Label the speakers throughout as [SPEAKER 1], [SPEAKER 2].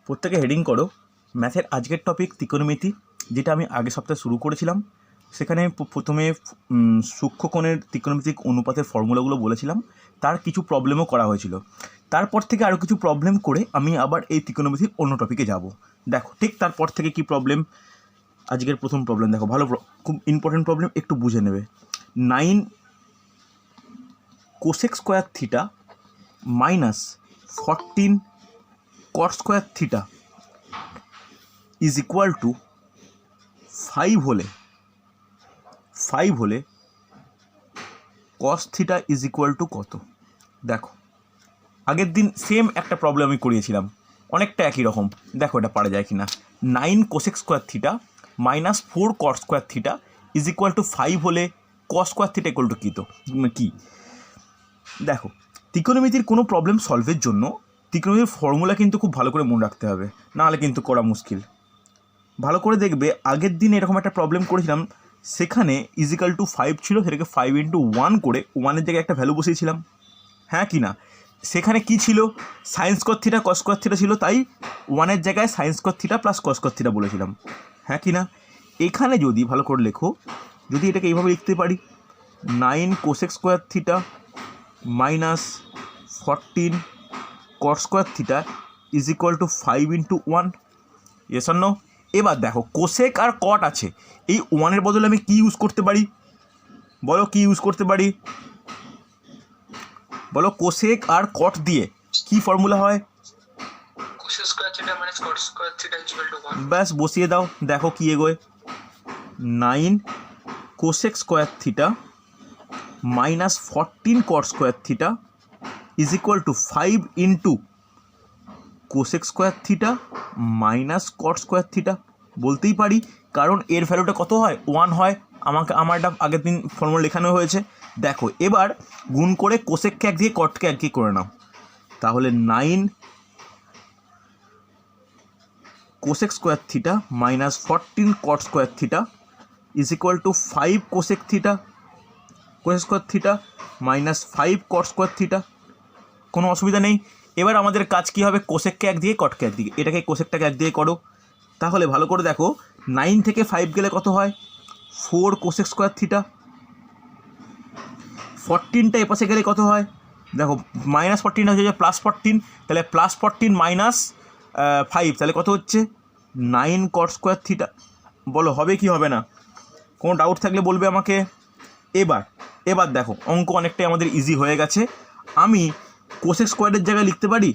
[SPEAKER 1] প্রত্যেকে হেডিং করো ম্যাথের আজকের টপিক ত্রিকোণমিতি, যেটা আমি আগের সপ্তাহে শুরু করেছিলাম। সেখানে প্রথমে সূক্ষ্মকোণের ত্রিকোণমিতিক অনুপাতের ফর্মুলাগুলো বলেছিলাম, তার কিছু প্রবলেমও করা হয়েছিল। তারপর থেকে আরও কিছু প্রবলেম করে আমি আবার এই ত্রিকোণমিতির অন্য টপিকে যাব। দেখো ঠিক তারপর থেকে কি প্রবলেম। আজকের প্রথম প্রবলেম দেখো, ভালো খুব ইম্পর্টেন্ট প্রবলেম, একটু বুঝে নেবে। 9 cosec square theta minus 14 cot square theta is equal to 5 হলে cos theta is equal to কত? দেখো আগের দিন সেম একটা প্রবলেম আমি করিয়েছিলাম, অনেকটা একই রকম। দেখো এটা পারা যায় কি না। 9 cosec square theta minus 4 cot square theta is equal to 5 হলে cos square theta equal to কী? দেখো ত্রিকোণমিতির কোনো প্রবলেম সলভের জন্য ত্রিকোণমিতির ফর্মুলা কিন্তু খুব ভালো করে মনে রাখতে হবে, নাহলে কিন্তু করা মুশকিল। ভালো করে দেখবে, আগের দিন এরকম একটা প্রবলেম করেছিলাম, সেখানে ইজিক্যাল টু 5 ছিল, সেটাকে 5 × 1 করে 1-এর জায়গায় একটা ভ্যালু বসিয়েছিলাম, হ্যাঁ কি না? সেখানে কি ছিল? Sign square theta cos square theta ছিল, তাই 1-এর জায়গায় sign square theta plus cos square theta বলেছিলাম, হ্যাঁ কি না? এখানে যদি ভালো করে লেখো, যদি এটাকে এইভাবে লিখতে পারি, 9 cosec square theta minus 14 cot square theta is equal to 5 × 1, yes or no? এবার দেখো কোসেক আর কট আছে, এই 1-এর বদলে আমি কি ইউজ করতে পারি? বলো কি ইউজ করতে পারি? বলো কোসেক আর কট দিয়ে কি ফর্মুলা হয়? ব্যাস বসিয়ে দাও, দেখো কি এগোয়। 9 cosec square theta minus 14 cot square theta is equal to 5 × cosec square theta minus caught square theta বলতেই পারি, কারণ এর ভ্যালুটা কত হয়? 1 হয়। আমার এটা আগের দিন ফর্মুলা লেখানো হয়েছে। দেখো এবার গুণ করে কোসেককে এক দিয়ে কটকে এক দিয়ে করে নাও, তাহলে 9 cosec square theta minus 14 cot square theta is equal to 5 cosec theta cosec square theta minus 5 caught square theta. কোনো অসুবিধা নেই। এবার আমাদের কাজ কী হবে? কোসেককে এক দিয়ে কটকে এক দিকে, এটাকে কোসেকটাকে এক দিয়ে করো। তাহলে ভালো করে দেখো, 9 থেকে 5 গেলে কত হয়? 4 কোসেক স্কোয়ার থিটা। 14টা এপাশে গেলে কত হয়? দেখো মাইনাস 14 হচ্ছে প্লাস 14, তাহলে প্লাস 14 মাইনাস 5, তাহলে কত হচ্ছে? 9 কট স্কোয়ার থিটা। বলো হবে কি হবে না? কোনো ডাউট থাকলে বলবে আমাকে। এবার দেখো অঙ্ক অনেকটাই আমাদের ইজি হয়ে গেছে। আমি কোসেক স্কোয়ারের জায়গায় লিখতে পারি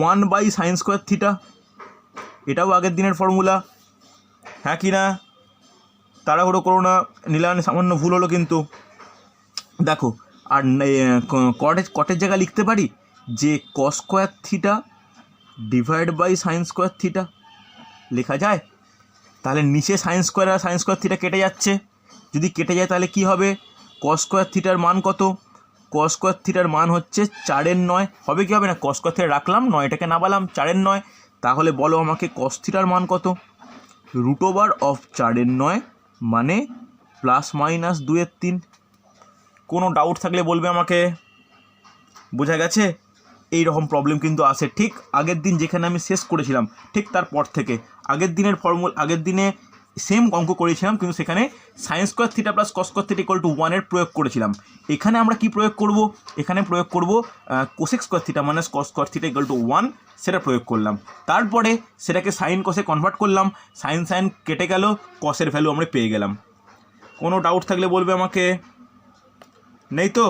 [SPEAKER 1] 1/sin স্কোয়ার থিটা, এটাও আগের দিনের ফর্মুলা, হ্যাঁ কি না? তাড়াহুড়ো করো না, নিলাম সামান্য ভুল হলো কিন্তু। দেখো আর কটের জায়গায় লিখতে পারি যে cos square theta divide by sine square theta, লেখা যায়? তাহলে নিচে সাইন স্কোয়ার আর সাইন স্কোয়ার থিটা কেটে যাচ্ছে, যদি কেটে যায় তাহলে কি হবে? কস স্কোয়ার থিটার মান কত? কস স্কোয়ার থিটার মান হচ্ছে 4/9, হবে কি হবে না? কস স্কোয়ার থিটা রাখলাম, 9টাকে নামালাম, 4/9। তাহলে বলো আমাকে কস থিটার মান কত? √4/9 মানে ±2/3। কোনো ডাউট থাকলে বলবে আমাকে। বোঝা গেছে? এই রকম প্রবলেম কিন্তু আসে ঠিক আগের দিন যেখানে আমি শেষ করেছিলাম, ঠিক তারপর থেকে আগের দিনে সেম অঙ্ক করেছিলাম, কিন্তু সেখানে sine square theta plus cos square theta equal to 1-এর প্রয়োগ করেছিলাম। এখানে আমরা কি প্রয়োগ করব? এখানে প্রয়োগ করব cosec square theta minus cos square theta equal to 1, সেটা প্রয়োগ করলাম। তারপরে সেটাকে সাইন কসে কনভার্ট করলাম, সাইন কেটে গেল, কসের ভ্যালু আমরা পেয়ে গেলাম। কোনো ডাউট থাকলে বলবে আমাকে। নেই তো?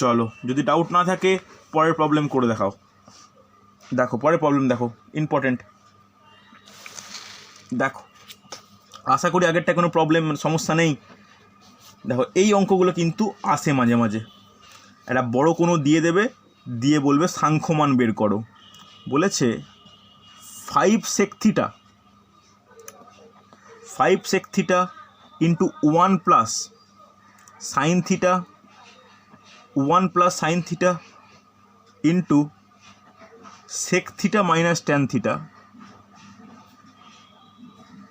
[SPEAKER 1] চলো, যদি ডাউট না থাকে পরের প্রবলেম করে দেখাও। দেখো পরের প্রবলেম দেখো, ইম্পর্টেন্ট। দেখো আশা করি আগেরটা কোনো প্রবলেম সমস্যা নেই। দেখো এই অঙ্কগুলো কিন্তু আসে মাঝে মাঝে, একটা বড় কোনো দিয়ে দেবে, দিয়ে বলবে সাংখ্যমান বের করো। বলেছে 5 sec theta into 1 plus sine theta 1 plus sine theta into sec theta minus tan theta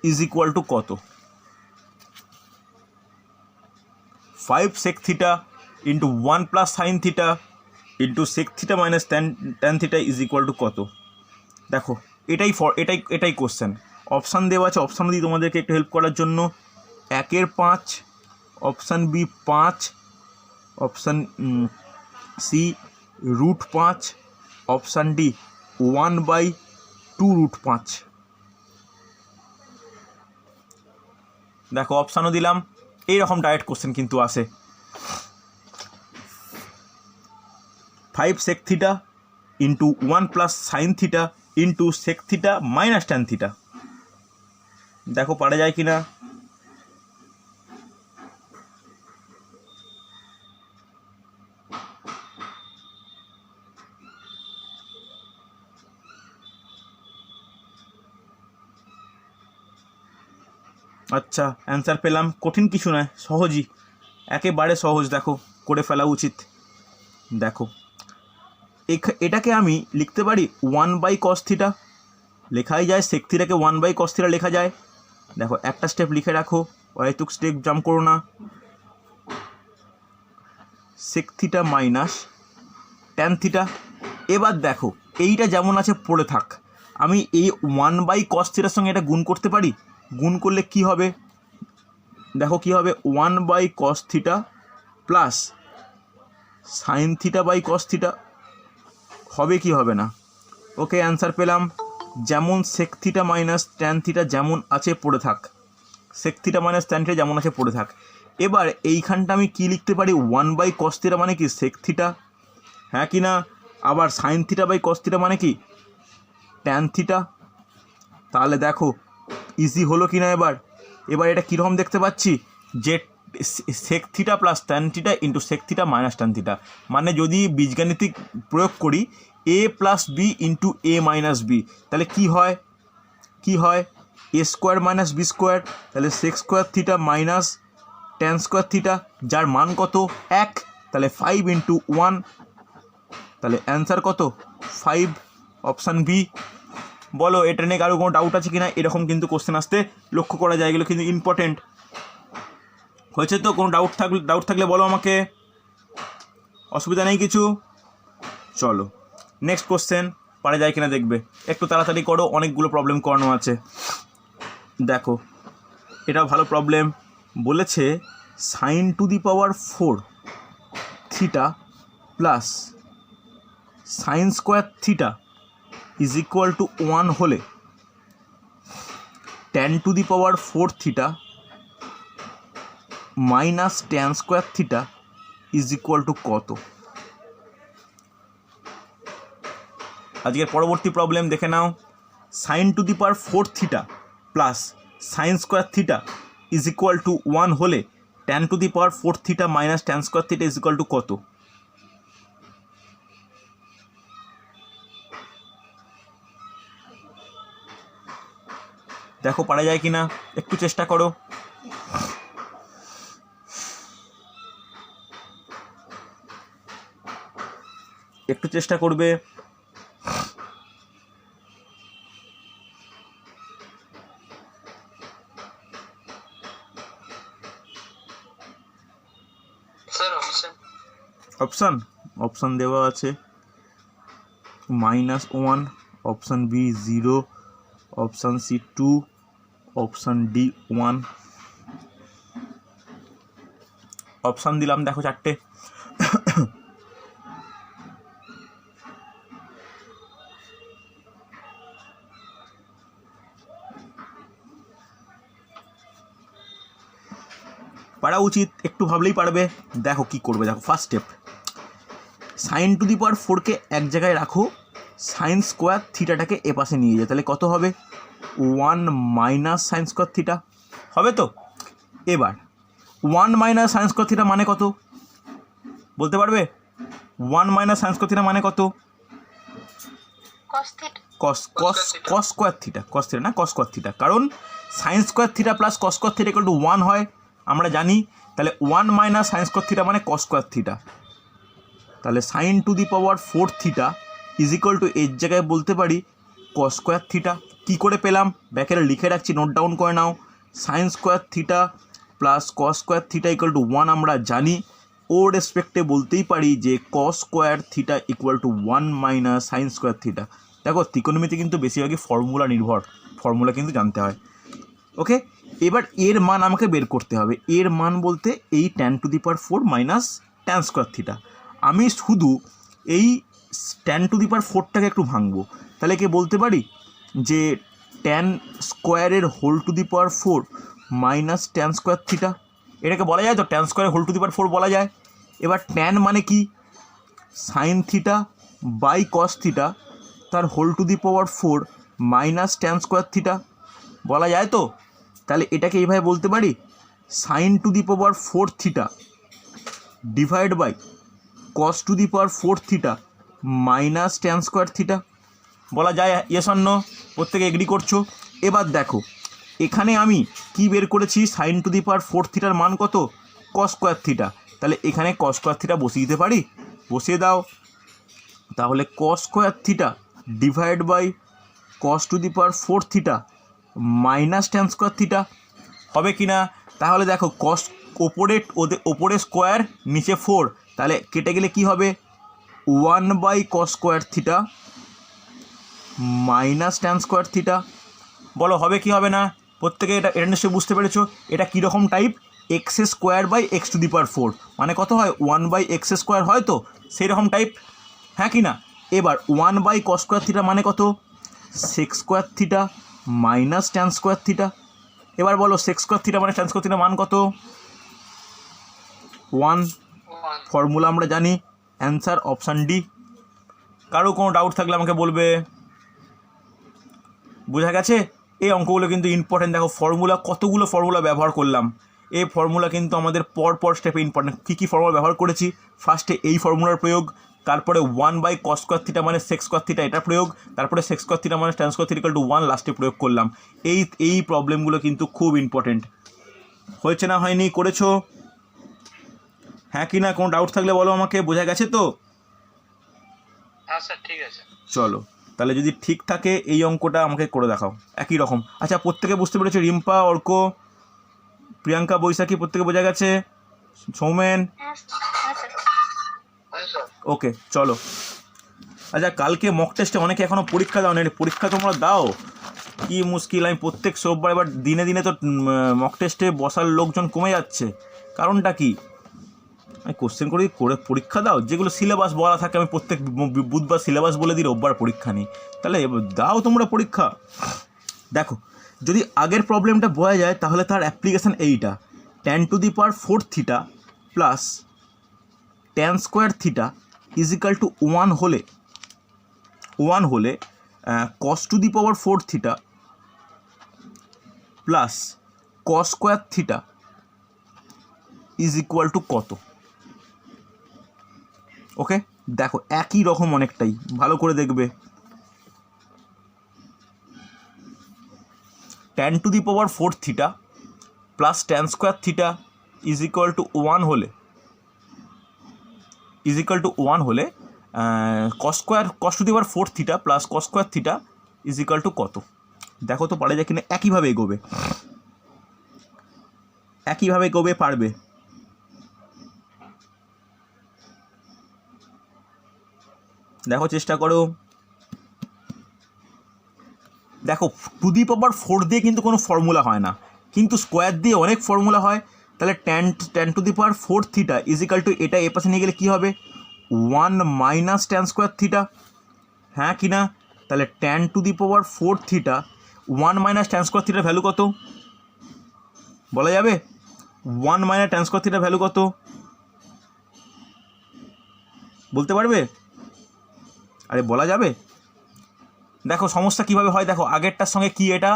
[SPEAKER 1] is equal to কত? 5 sec theta into 1 plus sine theta into sec theta minus tan theta is equal to কত? দেখো এটাই question. Option দেওয়া আছে, option দিই তোমাদেরকে একটু help করার জন্য। 1/5, option B 5, option C √5, option D 1/2√5। দেখো অপশানও দিলাম, এইরকম ডাইরেক্ট কোশ্চেন কিন্তু আসে। 5 sec theta into 1 plus sine theta into sec theta minus tan theta. দেখো পারা যায় কি না। আচ্ছা অ্যান্সার পেলাম, কঠিন কিছু নয়, সহজই, একেবারে সহজ। দেখো করে ফেলা উচিত। দেখো এটাকে আমি লিখতে পারি 1/cos থিটা, লেখাই যায়। সেক থিটাকে 1/cos থিটা লেখা যায়। দেখো একটা স্টেপ লিখে রাখো, অহেতুক স্টেপ জাম্প করো না। Sec theta minus tan theta. এবার দেখো এইটা যেমন আছে পড়ে থাক, আমি এই 1/cos থিটার সঙ্গে এটা গুণ করতে পারি। গুণ করলে কি হবে, দেখো কি হবে, 1/cos theta plus sine theta by cos theta হবে কি হবে না। ওকে অ্যান্সার পেলাম। যেমন sec theta minus tan theta যেমন আছে পড়ে থাক, sec theta minus tan theta যেমন আছে পড়ে থাক। এবার এইখানটা আমি কি লিখতে পারি, 1/cos থিটা মানে কি সেক থিটা, হ্যাঁ কি না। আবার sine theta by cos theta মানে কি ট্যান থিটা। তাহলে দেখো ইজি হলো কি না। এবার এটা কীরকম দেখতে পাচ্ছি, যে sec theta plus tan theta into sec theta minus tan theta, মানে যদি বীজগাণিতিক প্রয়োগ করি a plus b into a minus b, তাহলে কি হয় a square minus b square. তাহলে sec square theta minus tan square theta, যার মান কত 1, তাহলে 5 ইন্টু 1, তাহলে অ্যান্সার কত 5, অপশান বি। বলো এটা নিয়ে কারো কোনো ডাউট আছে কি না। এরকম কিন্তু কোশ্চেন আসতে লক্ষ্য করা যায়, এগুলো কিন্তু ইম্পর্টেন্ট। হয়েছে তো, কোনো ডাউট থাকলে বলো আমাকে, অসুবিধা নেই কিছু। চলো নেক্সট কোশ্চেন পারা যায় কিনা দেখবে, একটু তাড়াতাড়ি করো, অনেকগুলো প্রবলেম করানো আছে। দেখো এটা ভালো প্রবলেম বলেছে, sin to the power 4 theta plus sine square theta is equal to 1 হলে tan to the power 4 theta minus tan square theta is equal to কত। আজকের পরবর্তী প্রবলেম দেখে নাও, sine to the power 4 theta plus sine square theta is equal to 1 হলে tan to the power 4 theta minus tan square theta is equal to কত। দেখো পারা যায় কি না, একটু চেষ্টা করো। একটু চেষ্টা করবে। অপশান দেওয়া আছে -1, option B 0, option C 2, option D 1। Option দিলাম দেখো 4টে। পারা উচিত, একটু ভাবলেই পারবে। দেখো কি করবে, দেখো first step, sine to the power 4কে এক জায়গায় রাখো, সাইন স্কোয়ার থিটাটাকে এ পাশে নিয়ে যায়, তাহলে কত হবে 1 মাইনাস সাইন স্কোয়ার থিটা হবে তো। এবার 1 মাইনাস সাইন স্কোয়ার থিটা মানে কত বলতে পারবে? 1 মাইনাস সাইন স্কোয়ার থিটা মানে কত? কস স্কোয়ার থিটা, কস থিটা না, কস স্কোয়ার থিটা, কারণ sign square theta plus cos square theta equal to 1 হয় আমরা জানি। তাহলে 1 মাইনাস সাইন স্কোয়ার থিটা মানে কস স্কোয়ার থিটা। তাহলে sine to the power 4 theta is equal to এর জায়গায় বলতে পারি কস স্কোয়ার থিটা। কী করে পেলাম ব্যাকেরে লিখে রাখছি, নোট ডাউন করে নাও। Sine square theta plus cos square theta equal to 1 আমরা জানি। ও রেসপেক্টে বলতেই পারি যে cos square theta equal to 1 minus sine square theta. দেখো ত্রিকোণমিতি কিন্তু বেশিরভাগই ফর্মুলা নির্ভর, ফর্মুলা কিন্তু জানতে হয়। ওকে, এবার এর মান আমাকে বের করতে হবে। এর মান বলতে এই tan⁴ minus tan square theta. আমি শুধু এই tan⁴টাকে একটু ভাঙবো, তাহলে কি বলতে পারি যে tan স্কোয়ারের হোল⁴ মাইনাস tan স্কোয়ার থিটা, এটাকে বলা যায় তো tan স্কোয়ারের হোল⁴ বলা যায়। এবার tan মানে কি sine theta by cos theta তার whole minus tan square theta বলা যায় তো। তাহলে এটাকে এইভাবে বলতে পারি sin⁴ theta divide by cos⁴ theta minus tan square theta বলা যায়। Yes or no? প্রত্যেকে এগ্রি করছো? এবার দেখো এখানে আমি কি বের করেছি, sin⁴ থিটার মান কত, cos স্কোয়ার থিটা। তাহলে এখানে cos স্কোয়ার থিটা বসিয়ে দিতে পারি, বসিয়ে দাও। তাহলে cos square theta divide by cos⁴ theta minus tan square theta হবে কি না? তাহলে দেখো cos ওপরে স্কোয়ার নিচে 4, তাহলে কেটে গেলে কি হবে 1/cos square theta minus tan square theta. বলো হবে কি হবে না? প্রত্যেকে এটা নিশ্চয়ই বুঝতে পেরেছো। এটা কীরকম টাইপ, x² মানে কত হয় 1/x² হয় তো, সেই রকম টাইপ, হ্যাঁ কি না? এবার 1/cos স্কোয়ার থিটা মানে কত, sec square theta minus tan square theta. এবার বলো sec স্কোয়ার থিটা মানে tan স্কোয়ার থিটা মান কত, 1। ফর্মুলা আমরা জানি, অ্যান্সার অপশান ডি। কারো কোনো ডাউট থাকলে আমাকে বলবে। বোঝা গেছে? এই অঙ্কগুলো কিন্তু ইম্পর্টেন্ট। দেখো ফর্মুলা, কতগুলো ফর্মুলা ব্যবহার করলাম। এই ফর্মুলা কিন্তু আমাদের পর স্টেপে ইম্পর্টেন্ট। কী কী ফর্মুলা ব্যবহার করেছি, ফার্স্টে এই ফর্মুলার প্রয়োগ, তারপরে 1/cos স্কোয়ার থিটা মানে sec স্কোয়ার থিটা এটা প্রয়োগ, তারপরে sec স্কোয়ার থিটা মানে tan স্কোয়ার থিটা = 1 লাস্টে প্রয়োগ করলাম। এই প্রবলেমগুলো কিন্তু খুব ইম্পর্টেন্ট। হয়েছে না হয়নি, করেছো? হ্যাঁ কি না? কোনো ডাউট থাকলে বলো আমাকে। বোঝা গেছে তো?
[SPEAKER 2] হ্যাঁ স্যার ঠিক আছে।
[SPEAKER 1] চলো তাহলে যদি ঠিক থাকে এই অঙ্কটা আমাকে করে দেখাও একই রকম। আচ্ছা প্রত্যেকে বুঝতে পেরেছো? রিম্পা, অর্ক, প্রিয়াঙ্কা, বৈশাখী প্রত্যেকে বোঝা গেছে? সৌমেন? ওকে চলো। আচ্ছা কালকে মক টেস্টে অনেকে এখনও পরীক্ষা দাও না, পরীক্ষা তোমরা দাও। কি মুশকিল, আমি প্রত্যেক সোমবার এবার দিনে দিনে তো মক টেস্টে বসার লোকজন কমে যাচ্ছে। কারণটা কি? আমি কোশ্চেন করে পরীক্ষা দাও, যেগুলো সিলেবাস বলা থাকে আমি প্রত্যেক বুধবার সিলেবাস বলে দিই, রোববার পরীক্ষা নিই। তাহলে দাও তোমরা পরীক্ষা। দেখো যদি আগের প্রবলেমটা বোঝা যায় তাহলে তার অ্যাপ্লিকেশান এইটা, tan⁴ theta plus tan square theta = 1 হলে cos⁴ theta plus cos square theta = কত? ওকে দেখো একই রকম অনেকটাই, ভালো করে দেখবে। tan⁴ theta plus tan square theta = 1 হলে cos⁴ theta plus cos square theta = কত? দেখো তো পারা যায় কিনা। একইভাবে এগোবে, পারবে। দেখো চেষ্টা করো। দেখো টু দি পাওয়ার 4 দিয়ে কিন্তু কোনো ফর্মুলা হয় না, কিন্তু স্কোয়ার দিয়ে অনেক ফর্মুলা হয়। তাহলে tan⁴ থিটা = এটা এ পাশে নিয়ে গেলে কী হবে 1 মাইনাস tan স্কোয়ার থিটা, হ্যাঁ কি না? তাহলে tan⁴ theta 1 minus tan square থিটার ভ্যালু কত বলা যাবে? 1 মাইনাস tan স্কোয়ার থিটার ভ্যালু কত বলতে পারবে? আরে বলা যাবে? দেখো সমস্যা কীভাবে হয়, দেখো আগেরটার সঙ্গে কি এটা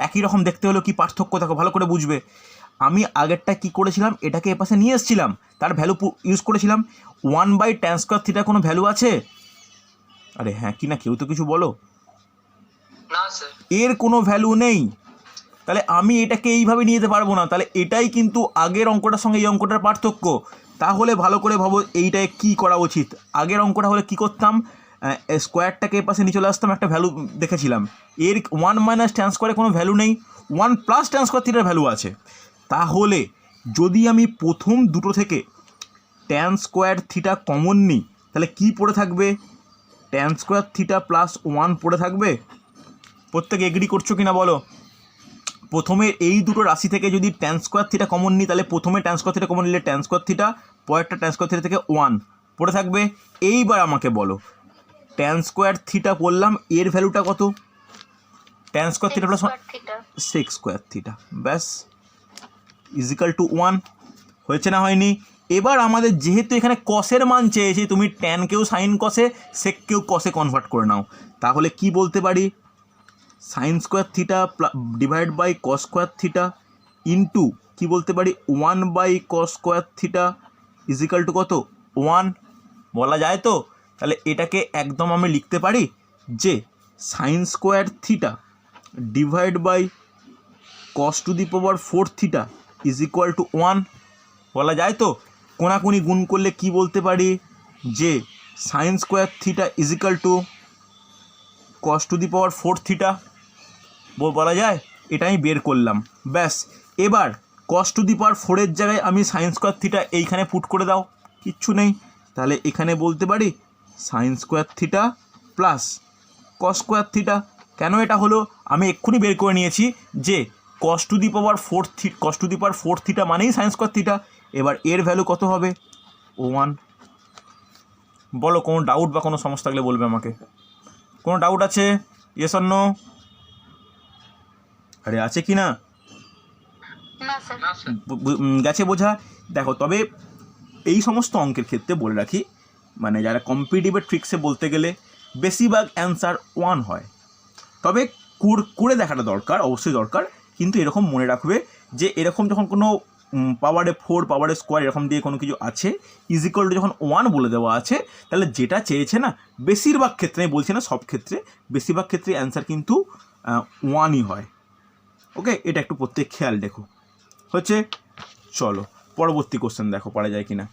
[SPEAKER 1] একই রকম দেখতে হলো, কি পার্থক্য দেখো ভালো করে বুঝবে। আমি আগেরটা কি করেছিলাম, এটাকে এপাশে নিয়ে এসেছিলাম, তার ভ্যালু ইউজ করেছিলাম। 1/tan স্কোয়ার থিটা কোনো ভ্যালু আছে? আরে হ্যাঁ কি না, কেউ তো কিছু বলো। এর কোনো ভ্যালু নেই। তাহলে আমি এটাকে এইভাবে নিয়ে যেতে পারবো না। তাহলে এটাই কিন্তু আগের অঙ্কটার সঙ্গে এই অঙ্কটার পার্থক্য। তাহলে ভালো করে ভাবো এইটায় কী করা উচিত। আগের অঙ্কটা হলে কী করতাম, স্কোয়ারটাকে পাশে নিয়ে চলে আসতাম, একটা ভ্যালু দেখেছিলাম। এর 1 মাইনাস tan স্কোয়ারে কোনো ভ্যালু নেই, 1 প্লাস tan স্কোয়ার থিটার ভ্যালু আছে। তাহলে যদি আমি প্রথম দুটো থেকে tan স্কোয়ার থিটা কমন নিই তাহলে কি পড়ে থাকবে, ট্যান স্কোয়ার থিটা প্লাস 1 পড়ে থাকবে। প্রত্যেকে এগ্রি করছো কিনা বলো। প্রথমে এই দুটো রাশি থেকে যদি ট্যান স্কোয়ার থিটা কমন নিই, তাহলে প্রথমে ট্যান স্কোয়ার থিটা কমন নিলে ট্যান স্কোয়ার থিটা, পরেরটা ট্যান স্কোয়ার থিটা থেকে 1 পড়ে থাকবে। এইবার আমাকে বলো ট্যান স্কোয়ার থিটা বললাম, এর ভ্যালুটা কত? Tan square theta plus sec square theta, ব্যাস ইজিক্যাল টু 1। হয়েছে না হয়নি? এবার আমাদের যেহেতু এখানে কসের মান চেয়েছি, তুমি ট্যানকেও সাইন কসে, সেককেও কসে কনভার্ট করে নাও, তাহলে কি বলতে পারি? Sine square theta divide by cos square theta into কী বলতে পারি 1 by cos square theta is equal to কত? 1 বলা যায় তো? তাহলে এটাকে একদম আমি লিখতে পারি যে sine square theta divide by cos to the power 4 theta is equal to 1 বলা যায় তো? কোনাকুনি গুণ করলে কি বলতে পারি? যে sine square theta is equal to cos to the power 4 theta বলা যায়। এটা আমি বের করলাম, ব্যাস। এবার কস টু দি পাওয়ার 4-এর জায়গায় আমি সাইন স্কোয়ার থিটা এইখানে পুট করে দাও, কিচ্ছু নেই। তাহলে এখানে বলতে পারি sine square theta plus cos square theta. কেন এটা হলো? আমি এক্ষুনি বের করে নিয়েছি যে কস টু দি পাওয়ার 4 থিটা মানেই সাইন স্কোয়ার থিটা। এবার এর ভ্যালু কত হবে? 1। বলো কোনো ডাউট বা কোনো সমস্যা থাকলে বলবে আমাকে। কোনো ডাউট আছে? Yes or no? আরে আছে কি না? গেছে বোঝা? দেখো, তবে এই সমস্ত অঙ্কের ক্ষেত্রে বলে রাখি, মানে যারা কম্পিটিটিভের ট্রিক্সে বলতে গেলে বেশিরভাগ অ্যান্সার 1 হয়। তবে করে দেখাটা দরকার, অবশ্যই দরকার। কিন্তু এরকম মনে রাখবে যে এরকম যখন কোনো পাওয়ারে 4 পাওয়ারে স্কোয়ার এরকম দিয়ে কোনো কিছু আছে, ইজিক্যাল টু যখন 1 বলে দেওয়া আছে, তাহলে যেটা চেয়েছে না, বেশিরভাগ ক্ষেত্রে, আমি বলছি না সব ক্ষেত্রে, বেশিরভাগ ক্ষেত্রে অ্যান্সার কিন্তু 1ই হয়। ওকে, এটা একটু প্রত্যেক খেয়াল দেখো। হচ্ছে, চলো পরবর্তী কোশ্চেন দেখো পারা যায় কিনা।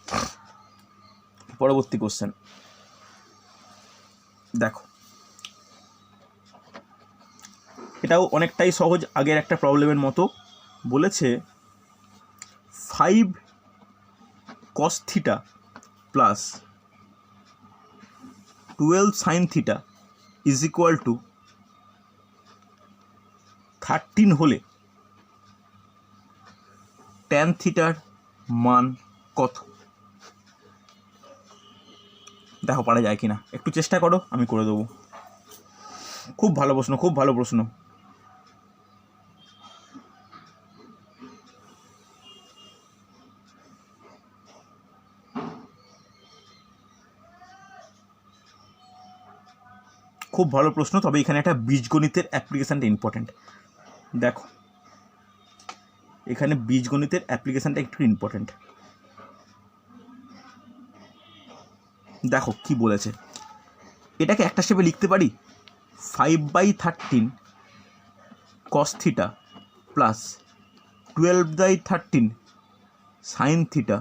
[SPEAKER 1] পরবর্তী কোশ্চেন দেখো, এটাও অনেকটাই সহজ, আগের একটা প্রবলেমের মতো। বলেছে 5 cos theta plus 12 sin theta is equal two 13 হলে ট্যান থিটার মান কত? দেখো পারা যায় কিনা, একটু চেষ্টা করো, আমি করে দেবো। খুব ভালো প্রশ্ন, খুব ভালো প্রশ্ন। খুব ভালো প্রশ্ন, তবে এখানে একটা বীজগণিতের অ্যাপ্লিকেশানটা ইম্পর্ট্যান্ট। দেখো, এখানে বীজগণিতের অ্যাপ্লিকেশানটা একটু ইম্পর্ট্যান্ট। দেখো কি বলেছে, এটাকে একটা স্টেপে লিখতে পারি 5/13 cos theta plus 12/13 sin theta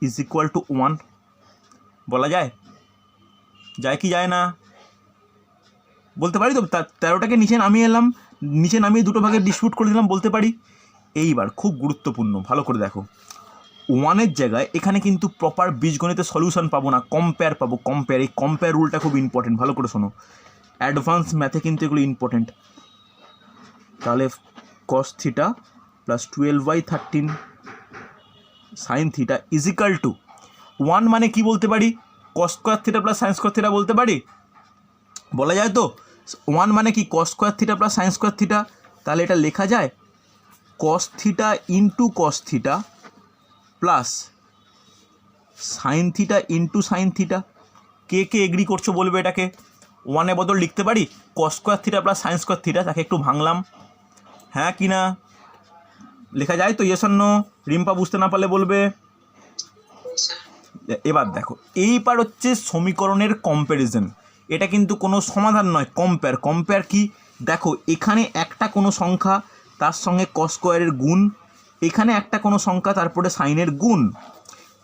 [SPEAKER 1] is equal to 1 বলা যায়? যায় কি যায় না? বলতে পারি তো? 13টাকে নিচে নামিয়ে এলাম, নিচে নামিয়ে দুটো ভাগে ডিস্ট্রিবিউট করে দিলাম, বলতে পারি। এইবার খুব গুরুত্বপূর্ণ, ভালো করে দেখো, 1-এর জায়গায় এখানে কিন্তু প্রপার বীজগণিতের সলিউশন পাবো না, কম্পেয়ার পাবো। কম্পেয়ার, এই কম্পেয়ার রুলটা খুব ইম্পর্টেন্ট, ভালো করে শোনো। অ্যাডভান্স ম্যাথে কিন্তু এগুলো ইম্পর্টেন্ট। তাহলে cos theta plus 12/13 sin theta is equal to 1 মানে কি বলতে পারি? cos square theta plus sine square theta বলতে পারি, বলা যায় তো? 1 মানে কি? cos square theta plus sine square theta. তাহলে এটা লেখা যায় cos theta into cos theta plus sine theta into sine theta. কে কে এগ্রি করছো বলবে এটাকে? 1-এর বদল লিখতে পারি cos square theta plus sine square theta, তাকে একটু ভাঙলাম, হ্যাঁ কি না? লেখা যায় তো? Yes or no? রিম্পা বুঝতে না পারলে বলবে। এবার দেখো, এইবার হচ্ছে সমীকরণের কম্প্যারিজন। এটা কিন্তু কোনো সমাধান নয়, কম্পেয়ার। কম্পেয়ার কি? দেখো, এখানে একটা কোনো সংখ্যা, তার সঙ্গে cos স্কোয়ারের গুণ, এখানে একটা কোনো সংখ্যা, তারপরে সাইনের গুণ,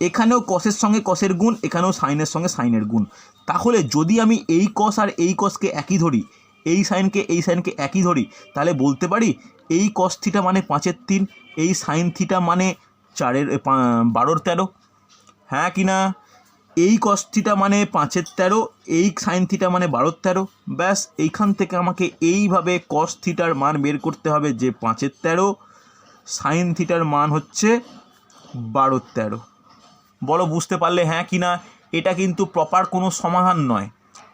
[SPEAKER 1] এখানেও কসের সঙ্গে কসের গুণ, এখানেও সাইনের সঙ্গে সাইনের গুণ। তাহলে যদি আমি এই কস আর এই কসকে একই ধরি, এই সাইনকে একই ধরি, তাহলে বলতে পারি এই cos থিটা মানে 5/3, এই সাইন থিটা মানে 12/13, হ্যাঁ কি না? এই কস থিটা মানে 5/13, এই সাইন থিটা মানে 12/13। ব্যাস এইখান থেকে আমাকে এইভাবে কস থিটার মান বের করতে হবে, যে 5/13, সাইন থিটার মান হচ্ছে 12/13। বলো বুঝতে পারলে হ্যাঁ কি না? এটা কিন্তু প্রপার কোনো সমাধান নয়,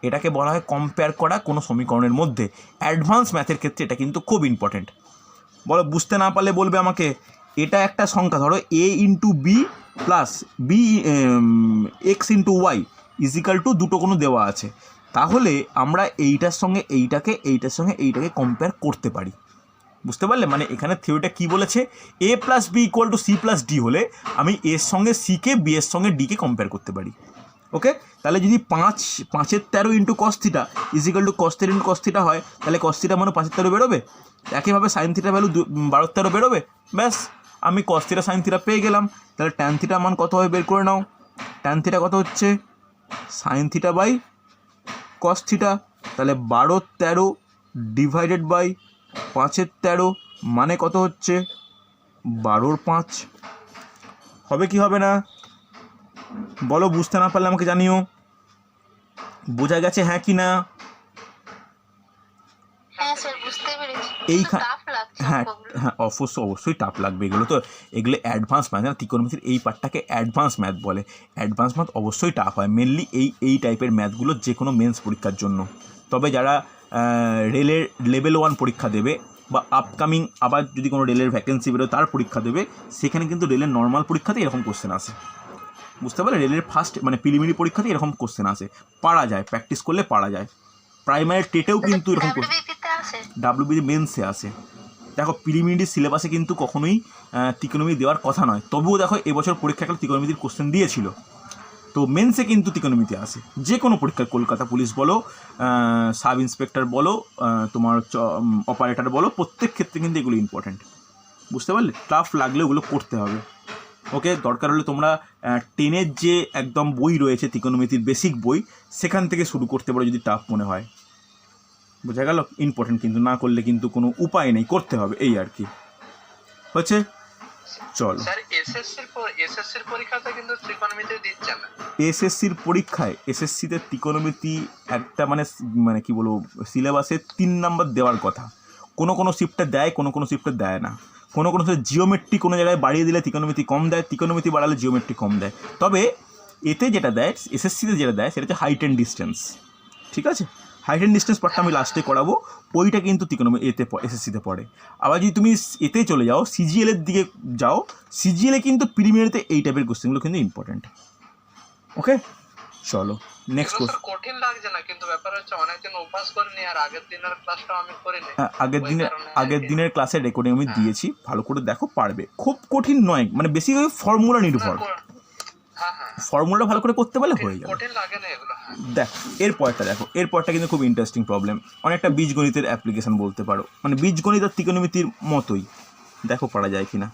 [SPEAKER 1] এটাকে বলা হয় কম্পেয়ার করা কোনো সমীকরণের মধ্যে। অ্যাডভান্স ম্যাথের ক্ষেত্রে এটা কিন্তু খুব ইম্পর্টেন্ট। বলো বুঝতে না পারলে বলবে আমাকে। এটা একটা সংখ্যা, ধরো a into b plus b x into y is equal to দুটো কোনো দেওয়া আছে, তাহলে আমরা এইটার সঙ্গে এইটাকে, এইটার সঙ্গে এইটাকে কম্পেয়ার করতে পারি। বুঝতে পারলে? মানে এখানে থিওরিটা কী বলেছে, a plus b equal to c plus d হলে আমি এর সঙ্গে সিকে, বি এর সঙ্গে ডিকে কম্পেয়ার করতে পারি। ওকে, তাহলে যদি 5/13 into cos theta is equal to cos theta into cos theta হয়, তাহলে কস থিটা মানে 5/13 বেরোবে। একইভাবে সাইন থিটা ভ্যালু 12/13 বেরোবে। ব্যাস আমি কস থিটা সাইন থিটা পেয়ে গেলাম। তাহলে ট্যান থিটা মান কত হবে বের করে নাও। ট্যান থিটা কত হচ্ছে? Sine theta by cos theta. তাহলে 12/13 ডিভাইডেড বাই 5/13 মানে কত হচ্ছে? 12/5। হবে কি হবে না? বলো বুঝতে না পারলে আমাকে জানিও। বোঝা গেছে হ্যাঁ কি না?
[SPEAKER 3] হ্যাঁ স্যার বুঝতে পেরেছি।
[SPEAKER 1] এইখানে
[SPEAKER 3] টাফ লাগছে
[SPEAKER 1] হ্যাঁ
[SPEAKER 3] অঙ্কগুলো।
[SPEAKER 1] হ্যাঁ অবশ্যই টাফ লাগবে। এগুলো তো এগুলো অ্যাডভান্স ম্যাথ না, ত্রিকোণমিতির এই পার্টটাকে অ্যাডভান্স ম্যাথ বলে। অ্যাডভান্স ম্যাথ অবশ্যই টাফ হয়, মেনলি এই টাইপের ম্যাথগুলো যে কোনো মেন্স পরীক্ষার জন্য। তবে যারা রেলের লেভেল 1 পরীক্ষা দেবে বা আপকামিং আবার যদি কোনো রেলের ভ্যাকেন্সি বেরোয় তার পরীক্ষা দেবে, সেখানে কিন্তু রেলের নর্মাল পরীক্ষাতে এরকম কোশ্চেন আসে। বুঝতে পারলে? রেলের ফার্স্ট মানে প্রিলিমিনারি পরীক্ষাতে এরকম কোশ্চেন আসে, পারা যায়, প্র্যাকটিস করলে পারা যায়। প্রাইমারি টেটেও কিন্তু এরকম
[SPEAKER 3] ডাব্লিউবিপিতে আছে।
[SPEAKER 1] ডাব্লিউবিসি মেন্সে আসে। দেখো প্রিলিমিনারি সিলেবাসে কিন্তু কখনোই ত্রিকোণমিতি দেওয়ার কথা নয়, তবুও দেখো এবছর পরীক্ষাকালে ত্রিকোণমিতির কোশ্চেন দিয়েছিল। তো মেন্সে কিন্তু ত্রিকোণমিতি আসে, যে কোনো পরীক্ষায়, কলকাতা পুলিশ বলো, সাব ইন্সপেক্টর বলো, তোমার অপারেটর বলো, প্রত্যেক ক্ষেত্রে কিন্তু এগুলো ইম্পর্ট্যান্ট। বুঝতে পারলে? টাফ লাগলে ওগুলো করতে হবে। ওকে, দরকার হলে তোমরা 10-এর যে একদম বই রয়েছে ত্রিকোণমিতির বেসিক বই, সেখান থেকে শুরু করতে পারো যদি টাফ মনে হয়। বোঝা গেল? ইম্পর্টেন্ট কিন্তু, না করলে কিন্তু কোনো উপায় নেই, করতে হবে, এই আর কি। হচ্ছে চলো।
[SPEAKER 2] স্যার এসএসসির পরীক্ষাতে কিন্তু ত্রিকোণমিতি দিচ্ছে না।
[SPEAKER 1] এসএসসির পরীক্ষায়, এসএসসিতে ত্রিকোণমিতি একটা মানে কি বলবো, সিলেবাসে 3 নাম্বার দেওয়ার কথা। কোনো শিফটে দেয়, কোনো শিফটে দেয় না। কোনো জিওমেট্রি কোনো জায়গায় বাড়িয়ে দিলে ত্রিকোণমিতি কম দেয়, ত্রিকোণমিতি বাড়ালে জিওমেট্রি কম দেয়। তবে এতে যেটা দেয়, এসএসসিতে যেটা দেয় সেটা হচ্ছে হাইট অ্যান্ড ডিস্টেন্স। ঠিক আছে, হাইট অ্যান্ড ডিস্টেন্স পার্টটা আমি লাস্টে করাবো, ওইটা কিন্তু এসএসসিতে পড়ে। আবার যদি তুমি এতে চলে যাও, সিজিএলের দিকে যাও, সিজিএলে কিন্তু প্রিলিমিনারিতে এই টাইপের কোশ্চেনগুলো কিন্তু ইম্পর্টেন্ট। ওকে চলো নেক্সট
[SPEAKER 2] এগুলো
[SPEAKER 1] কোশ্চেন।
[SPEAKER 2] স্যার কঠিন লাগছে না, কিন্তু ব্যাপার হচ্ছে অনেকদিন অভ্যাস করিনি, আর আগের দিনের ক্লাসটাও আমি করিনি।
[SPEAKER 1] আগের দিনের ক্লাসের রেকর্ডিং আমি দিয়েছি, ভালো করে দেখো, পারবে। খুব কঠিন নয়, মানে বেশিরভাগ ফর্মুলা নির্ভর।
[SPEAKER 2] হ্যাঁ হ্যাঁ,
[SPEAKER 1] ফর্মুলা ভালো করে করতে পারলে হয়ে যাবে।
[SPEAKER 2] কঠিন লাগে না এগুলো।
[SPEAKER 1] দেখো এরপরটা কিন্তু খুব ইন্টারেস্টিং প্রবলেম, অনেকটা বীজগণিতের অ্যাপ্লিকেশন বলতে পারো, মানে বীজগণিত আর ত্রিকোণমিতির মতোই। দেখো পারা যায় কিনা।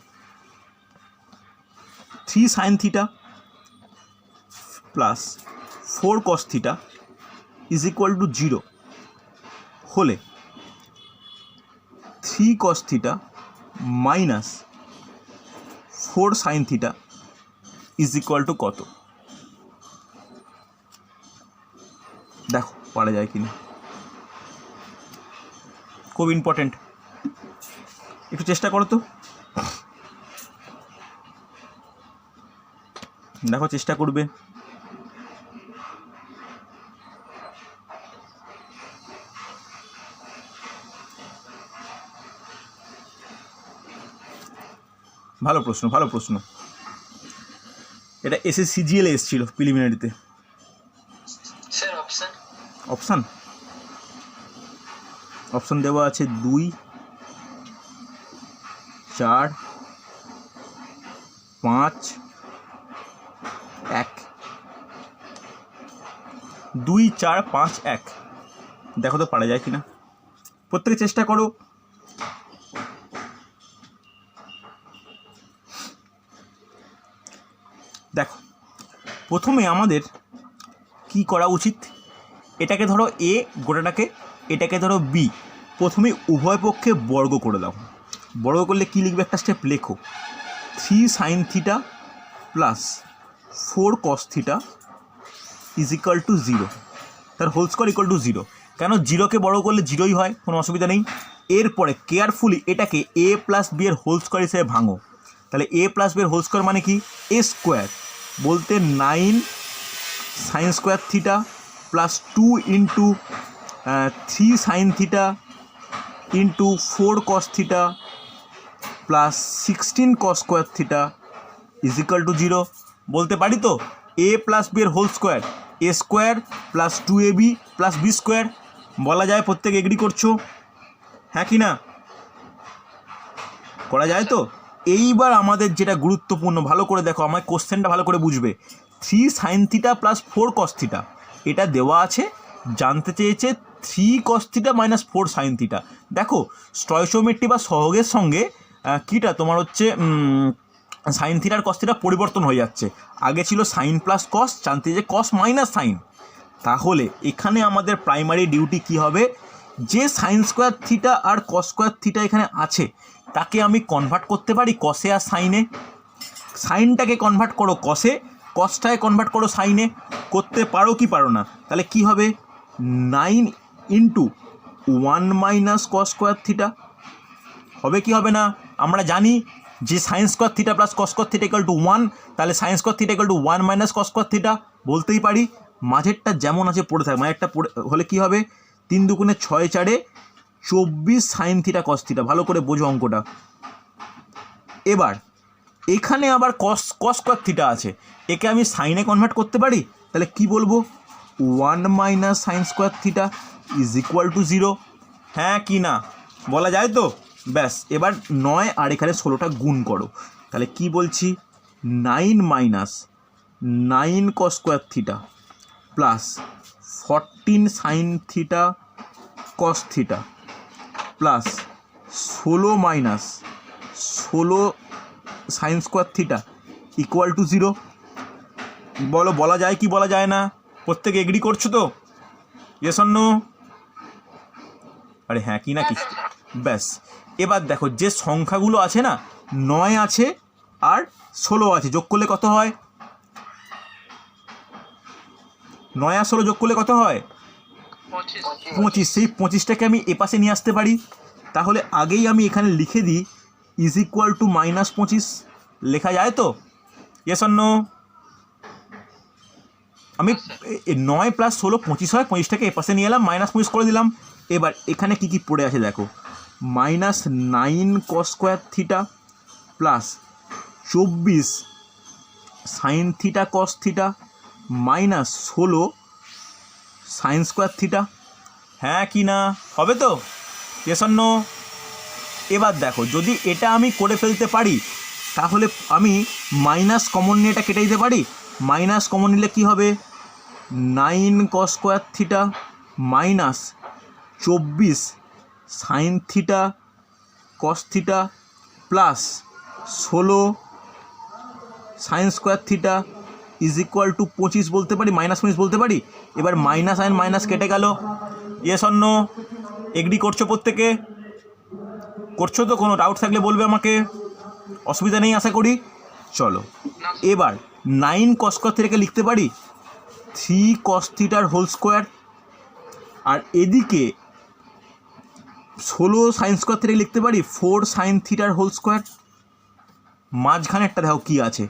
[SPEAKER 1] 3 sin theta plus 4 cos theta is equal to 0 হলে 3 cos theta minus 4 sin theta is equal to কত? দেখো পারা যায় কিনা, খুব ইম্পর্টেন্ট, একটু চেষ্টা করো তো। দেখো চেষ্টা করবে। ভালো প্রশ্ন। এটা এসএসসিজিএল এসেছিল প্রিলিমিনারিতে।
[SPEAKER 2] স্যার
[SPEAKER 1] অপশন দেওয়া আছে 2, 4, 5, 1। 2, 4, 5, 1। দেখো তো পারা যায় কিনা, প্রত্যেকে চেষ্টা করো। দেখো প্রথমে আমাদের কি করা উচিত, এটাকে ধরো এ গোটাটাকে, এটাকে ধরো বি, প্রথমে উভয় পক্ষে বর্গ করে দাও। বর্গ করলে কি লিখবে, একটা স্টেপ লেখো। 3 sin theta plus 4 cos theta is equal to zero, তার whole square equal to zero. কেন জিরোকে বড় করলে জিরোই হয়, কোনো অসুবিধা নেই। এরপরে কেয়ারফুলি এটাকে এ প্লাস বি এর হোল স্কোয়ার হিসেবে ভাঙো। তাহলে এ প্লাস বি এর হোল স্কোয়ার মানে কি, এ স্কোয়ার বলতে 9 sine square theta plus 2 into 3 sine theta into 4 cos theta plus 16 cos square theta is equal to zero. বলতে পারি তো এ প্লাস বি এর whole square a square plus 2ab plus b square. বলা যায়, প্রত্যেকে agree করছো, হ্যাঁ কি না? করা যায় তো। এইবার আমাদের যেটা গুরুত্বপূর্ণ, ভালো করে দেখো, আমার কোশ্চেনটা ভালো করে বুঝবে। 3 sine theta plus 4 cos theta এটা দেওয়া আছে, জানতে চেয়েছে 3 cos theta minus 4 sine theta. দেখো স্টয়চিওমেট্রি বা সহগের সঙ্গে কীটা তোমার হচ্ছে সাইন থিটার কস থিটা পরিবর্তন হয়ে যাচ্ছে। আগে ছিল সাইন প্লাস কস, জানতে যে কস মাইনাস সাইন। তাহলে এখানে আমাদের প্রাইমারি ডিউটি কি হবে, যে সাইন স্কোয়ার থিটা আর কস স্কোয়ার থিটা এখানে আছে তাকে আমি কনভার্ট করতে পারি কসে আর সাইনে। সাইনটাকে কনভার্ট করো কসে, কসটাকে কনভার্ট করো সাইনে। করতে পারো কি পারো না? তাহলে কি হবে, 9 into 1 minus cos square theta হবে কি হবে না? আমরা জানি যে sine square theta plus cos square theta equal to 1, তাহলে sign square theta equal to 1 minus cos square theta বলতেই পারি। মাঝেরটা যেমন আছে পড়ে থাকে, মাঝেরটা পড়ে হলে কি হবে, 3 দুগুণে 6 4 24 সাইন থিটা কস থিটা। ভালো করে বোঝো অঙ্কটা। এবার এখানে আবার কস স্কোয়ার থিটা আছে, একে আমি সাইনে কনভার্ট করতে পারি। তাহলে কি বলবো, 1 minus sine square theta is equal to zero, হ্যাঁ কি না? বলা যায় তো। ব্যাস, এবার 9 আর এখানে 16টা গুণ করো। তাহলে কি বলছি, 9 minus 9 cos square theta plus 14 sign theta cos theta plus 16 minus 16 sine square theta equal to zero. বলো, বলা যায় কি বলা যায় না? প্রত্যেকে এগ্রি করছো তো? Yes or no? আরে হ্যাঁ কি না কি? ব্যাস, এবার দেখো যে সংখ্যাগুলো আছে না, 9 আছে আর 16 আছে, যোগ করলে কত হয়? 9 আর 16 যোগ করলে কত হয়? 25। সেই 25টাকে আমি এপাশে নিয়ে আসতে পারি। তাহলে আগেই আমি এখানে লিখে দিই ইজ ইকুয়াল টু মাইনাস 25। লেখা যায় তো? Yes or no? আমি 9 প্লাস 16 25 হয়, 25টাকে এপাশে নিয়ে এলাম, মাইনাস 25 করে দিলাম। এবার এখানে কি কি পড়ে আছে দেখো, minus 9 cos square theta plus 24 sine theta cos theta minus 16 sine square theta, হ্যাঁ কি না? হবে তো? Yes or no? এবার দেখো, যদি এটা আমি করে ফেলতে পারি তাহলে আমি মাইনাস কমন নিয়ে এটা কেটে দিতে পারি। মাইনাস কমন নিলে কি হবে, 9 cos square theta minus 24 sine theta cos theta plus 16 sine square theta is equal to 25 বলতে পারি, মাইনাস 25 বলতে পারি। এবার মাইনাস আইন মাইনাস কেটে গেল। Yes or no? এগ্রি করছো প্রত্যেকে? করছো তো? কোনো ডাউট থাকলে বলবে আমাকে, অসুবিধা নেই আশা করি। চলো এবার 9 কস স্কোয়ার থিটাকে লিখতে পারি 3 কস থিটার হোল স্কোয়ার, আর এদিকে 16 সাইন স্কোয়ার থিটাকে লিখতে পারি 4 সাইন থিটার হোল স্কোয়ার। মাঝখানেরটা দেখো কী আছে,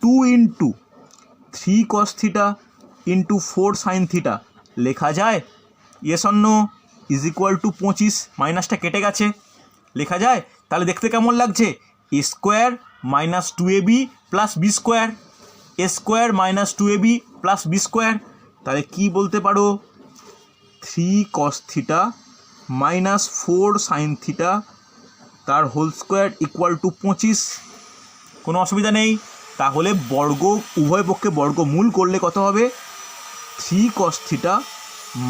[SPEAKER 1] 2 into 3 cos theta into 4 sine theta লেখা যায়। Yes or no? Is equal to 25, মাইনাসটা কেটে গেছে, লেখা যায়। তাহলে দেখতে কেমন লাগছে, a square minus 2ab plus b square, a square minus 2ab plus b square. তাহলে কি বলতে পারো, 3 cos theta minus 4 sine theta তার হোল স্কোয়ার ইকুয়াল টু 25। কোনো অসুবিধা নেই। তাহলে বর্গ, উভয় পক্ষে বর্গমূল করলে কত হবে, 3 cos theta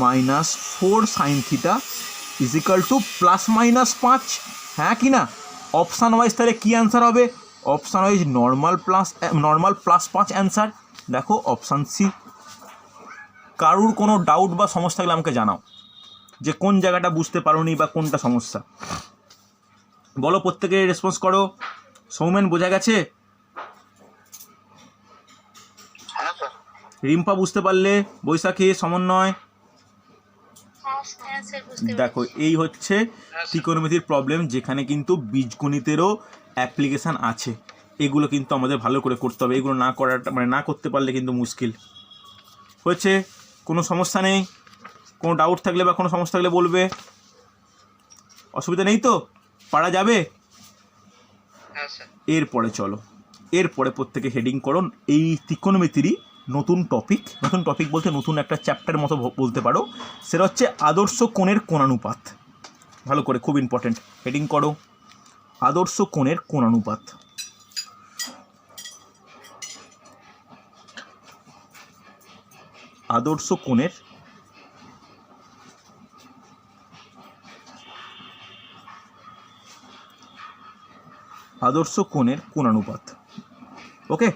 [SPEAKER 1] minus 4 sine theta is equal to plus minus 5, হ্যাঁ কি না? অপশান ওয়াইজ তাহলে কী অ্যান্সার হবে, option wise normal plus 5 answer. দেখো অপশান সি। কারুর কোনো ডাউট বা সমস্যা থাকলে আমাকে জানাও, যে কোন জায়গাটা বুঝতে পারোনি বা কোনটা সমস্যা। বলো, প্রত্যেকে রেসপন্স করো। সৌমেন বোঝা গেছে? রিম্পা বুঝতে পারলে? বৈশাখী, সমন্বয়?
[SPEAKER 3] হ্যাঁ স্যার বুঝতে
[SPEAKER 1] দেখো
[SPEAKER 3] পেরেছি।
[SPEAKER 1] এই হচ্ছে ত্রিকোণমিতির প্রবলেম, যেখানে কিন্তু বীজগণিতেরও অ্যাপ্লিকেশান আছে। এগুলো কিন্তু আমাদের ভালো করে করতে হবে, এগুলো না করাটা মানে না করতে পারলে কিন্তু মুশকিল হয়েছে। কোনো সমস্যা নেই? কোনো ডাউট থাকলে বা কোনো সমস্যা থাকলে বলবে, অসুবিধা নেই তো? পারা যাবে?
[SPEAKER 2] হ্যাঁ স্যার।
[SPEAKER 1] এরপরে চলো, এরপরে প্রত্যেকে হেডিং করো এই ত্রিকোণমিতিরই নতুন টপিক বলতে নতুন একটা চ্যাপ্টার মতো বলতে পারো, সেটা হচ্ছে আদর্শ কোণের কোণানুপাত। ভালো করে, খুব ইম্পর্টেন্ট, হেডিং করো আদর্শ কোণের কোণানুপাত। আদর্শ কোণের কোণানুপাত। Okay,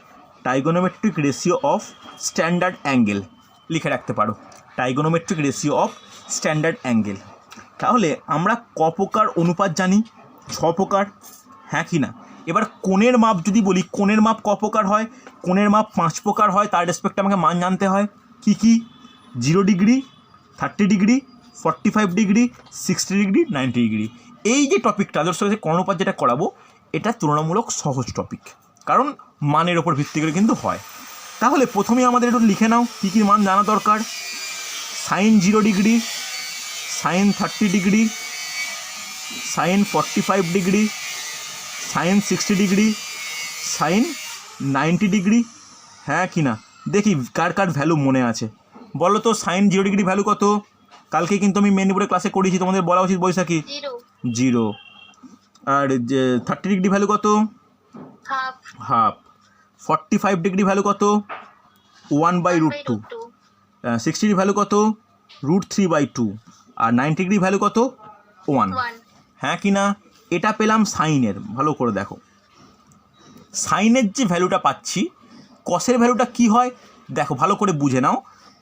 [SPEAKER 1] trigonometric ratio of standard angle লিখে রাখতে পারো, trigonometric ratio of standard angle. তাহলে আমরা ক প্রকার অনুপাত জানি? 6 প্রকার, হ্যাঁ কি না? এবার কোণের মাপ যদি বলি, কোণের মাপ ক প্রকার হয়? কোণের মাপ 5 প্রকার হয়, তার রেসপেক্টে আমাকে মান জানতে হয়। কি কি? 0 degree, 30 degree, 45 degree, 60 degree, 90 degree. এই যে টপিকটা আদর্শ কোণানুপাত যেটা করাবো, এটা তুলনামূলক সহজ টপিক, কারণ মানের ওপর ভিত্তি করে কিন্তু হয়। তাহলে প্রথমেই আমাদের একটু লিখে নাও কী কী মান জানা দরকার। Sine 0 degree, sine 30 degree, sine 45 degree, sine 60 degree, sine 90 degree, হ্যাঁ কি না? দেখি কার কার ভ্যালু মনে আছে। বলো তো, সাইন 0 ডিগ্রি ভ্যালু কত? কালকে কিন্তু আমি মেন বোর্ডে ক্লাসে করেছি, তোমাদের বলা উচিত বৈশাখী। 0। আর 30 ডিগ্রি ভ্যালু কত? হাফ। 45 ডিগ্রি ভ্যালু কত? 1/√2। 60 ডিগ্রি ভ্যালু কত? √3/2। আর 90 ডিগ্রি ভ্যালু কত? 1। হ্যাঁ কি না? এটা পেলাম সাইনের। ভালো করে দেখো, সাইনের যে ভ্যালুটা পাচ্ছি, কসের ভ্যালুটা কি হয় দেখো, ভালো করে বুঝে নাও।